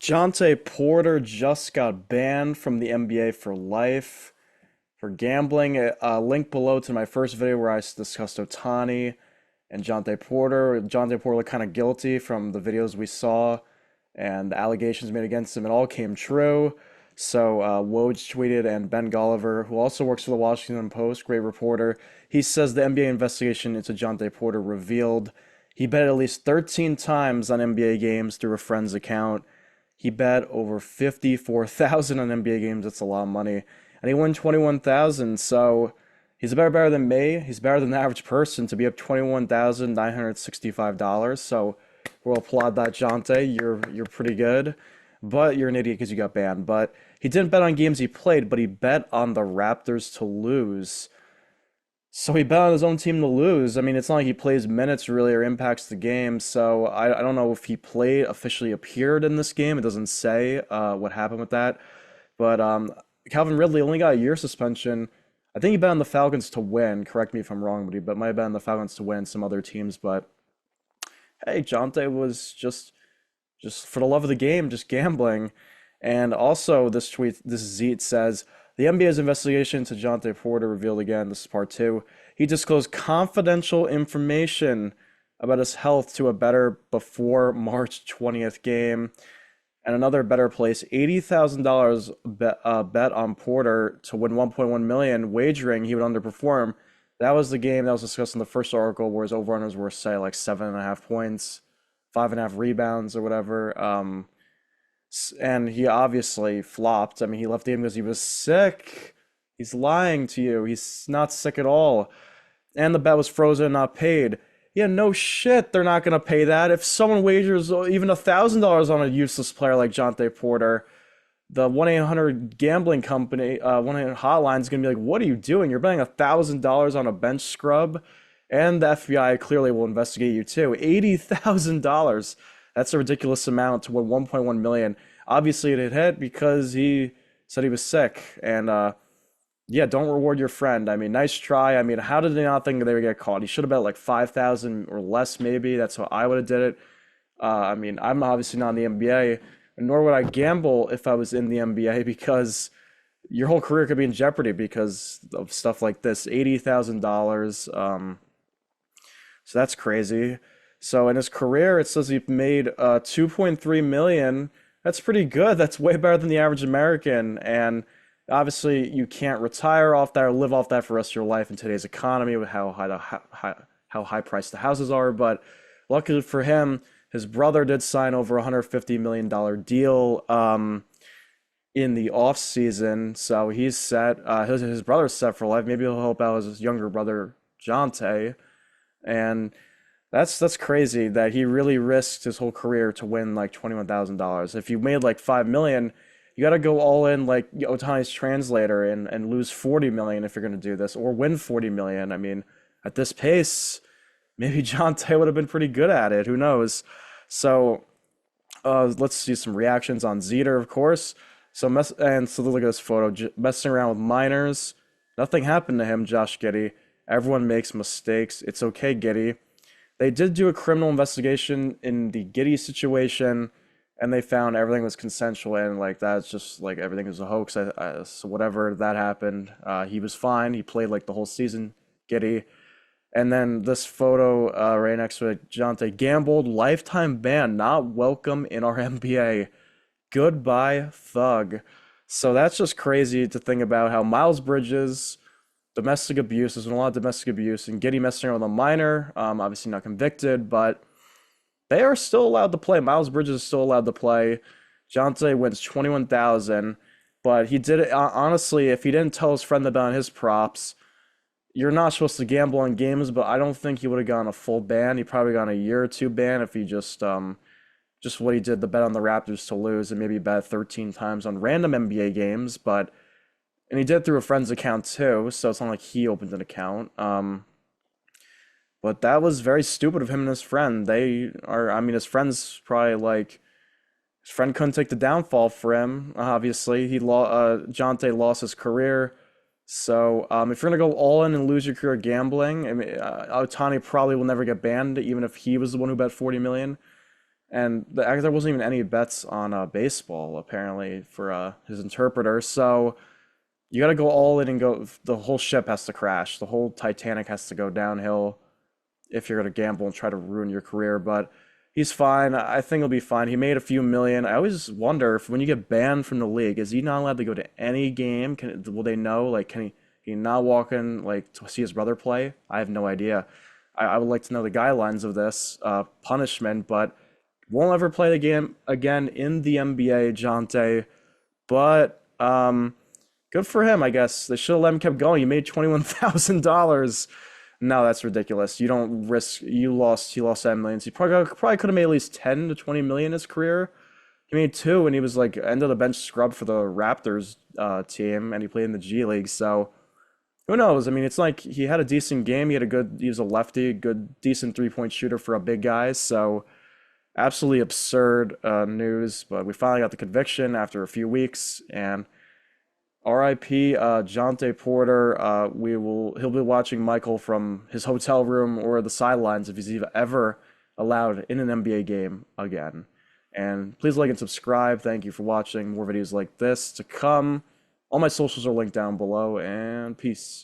Jonte Porter just got banned from the NBA for life for gambling. A link below to my first video where I discussed Ohtani and Jonte Porter. Jonte Porter looked kind of guilty from the videos we saw and the allegations made against him. It all came true. So Woj tweeted, and Ben Golliver, who also works for the Washington Post, great reporter, he says the NBA investigation into Jonte Porter revealed he bet at least 13 times on NBA games through a friend's account. He bet over 54,000 on NBA games. That's a lot of money. And he won 21,000. So he's better than me. He's better than the average person to be up $21,965. So we'll applaud that, Jonte. You're pretty good. But you're an idiot because you got banned. But he didn't bet on games he played, but he bet on the Raptors to lose. So he bet on his own team to lose. I mean, it's not like he plays minutes really or impacts the game. So I don't know if he played, officially appeared in this game. It doesn't say what happened with that. But Calvin Ridley only got a year suspension. I think he bet on the Falcons to win. Correct me if I'm wrong, but might have bet on the Falcons to win some other teams. But hey, Jonte was just for the love of the game, just gambling. And also, this Zeet says the NBA's investigation into Jonte Porter revealed again. This is part two. He disclosed confidential information about his health to a better before March 20th game. And another better place, $80,000 bet on Porter to win 1.1 million, wagering he would underperform. That was the game that was discussed in the first article, where his over-unders were, say, like 7.5 points, 5.5 rebounds, or whatever. And he obviously flopped. I mean, he left the game because he was sick. He's lying to you. He's not sick at all. And the bet was frozen, not paid. Yeah, no shit, they're not gonna pay that. If someone wagers even $1,000 on a useless player like Jonte Porter, the 1-800 gambling company, 1-800 hotline is gonna be like, "What are you doing? You're betting $1,000 on a bench scrub," and the FBI clearly will investigate you too. $80,000. That's a ridiculous amount to win 1.1 million. Obviously, it hit because he said he was sick, and yeah, don't reward your friend. I mean, nice try. I mean, how did they not think they would get caught? He should have bet like 5,000 or less, maybe. That's how I would have did it. I mean, I'm obviously not in the NBA, nor would I gamble if I was in the NBA because your whole career could be in jeopardy because of stuff like this. $80,000. So that's crazy. So in his career, it says he made 2.3 million. That's pretty good. That's way better than the average American. And obviously, you can't retire off that or live off that for the rest of your life in today's economy with how high priced the houses are. But luckily for him, his brother did sign over $150 million deal in the off season, so he's set. His brother's set for life. Maybe he'll help out his younger brother Jonte, and that's crazy that he really risked his whole career to win like $21,000. If you made like 5 million, you got to go all in like Ohtani's translator and lose 40 million if you're going to do this, or win 40 million. I mean, at this pace, maybe Jonte would have been pretty good at it. Who knows? So let's see some reactions on Zeter, of course. So look at this photo, messing around with minors. Nothing happened to him, Josh Giddey. Everyone makes mistakes. It's okay, Giddey. They did do a criminal investigation in the Giddey situation, and they found everything was consensual, and like that's just like everything was a hoax. So whatever that happened, he was fine. He played like the whole season, Giddey. And then this photo right next to it, Jonte gambled, lifetime ban, not welcome in our NBA. Goodbye, thug. So that's just crazy to think about how Miles Bridges, domestic abuse, there's been a lot of domestic abuse, and Giddey messing around with a minor, obviously not convicted, but they are still allowed to play. Miles Bridges is still allowed to play. Jonte wins 21,000, but he did it honestly. If he didn't tell his friend about his props, you're not supposed to gamble on games, but I don't think he would have gotten a full ban. He probably got a year or two ban if he just what he did, the bet on the Raptors to lose, and maybe bet 13 times on random NBA games. And he did it through a friend's account too, so it's not like he opened an account. But that was very stupid of him and his friend. I mean, his friend's probably like, his friend couldn't take the downfall for him. Obviously, Jonte lost his career. So if you're gonna go all in and lose your career gambling, I mean, Ohtani probably will never get banned, even if he was the one who bet 40 million. and there wasn't even any bets on baseball apparently for his interpreter. So you got to go all in and go. The whole ship has to crash. The whole Titanic has to go downhill if you're going to gamble and try to ruin your career. But he's fine. I think he'll be fine. He made a few million. I always wonder if when you get banned from the league, is he not allowed to go to any game? Will they know? Like, can he not walk in like to see his brother play? I have no idea. I would like to know the guidelines of this punishment, but won't ever play the game again in the NBA, Jonte. But good for him, I guess. They should have let him keep going. He made $21,000. No, that's ridiculous. You don't risk. He lost 7 million. He probably could have made at least 10 to 20 million in his career. He made two, and he was like end of the bench scrub for the Raptors team, and he played in the G League. So who knows? I mean, it's like he had a decent game. He was a lefty, good, decent 3-point shooter for a big guy. So absolutely absurd news. But we finally got the conviction after a few weeks, and RIP, Jonte Porter. He'll be watching Michael from his hotel room or the sidelines if he's ever allowed in an NBA game again. And please like and subscribe. Thank you for watching. More videos like this to come. All my socials are linked down below, and peace.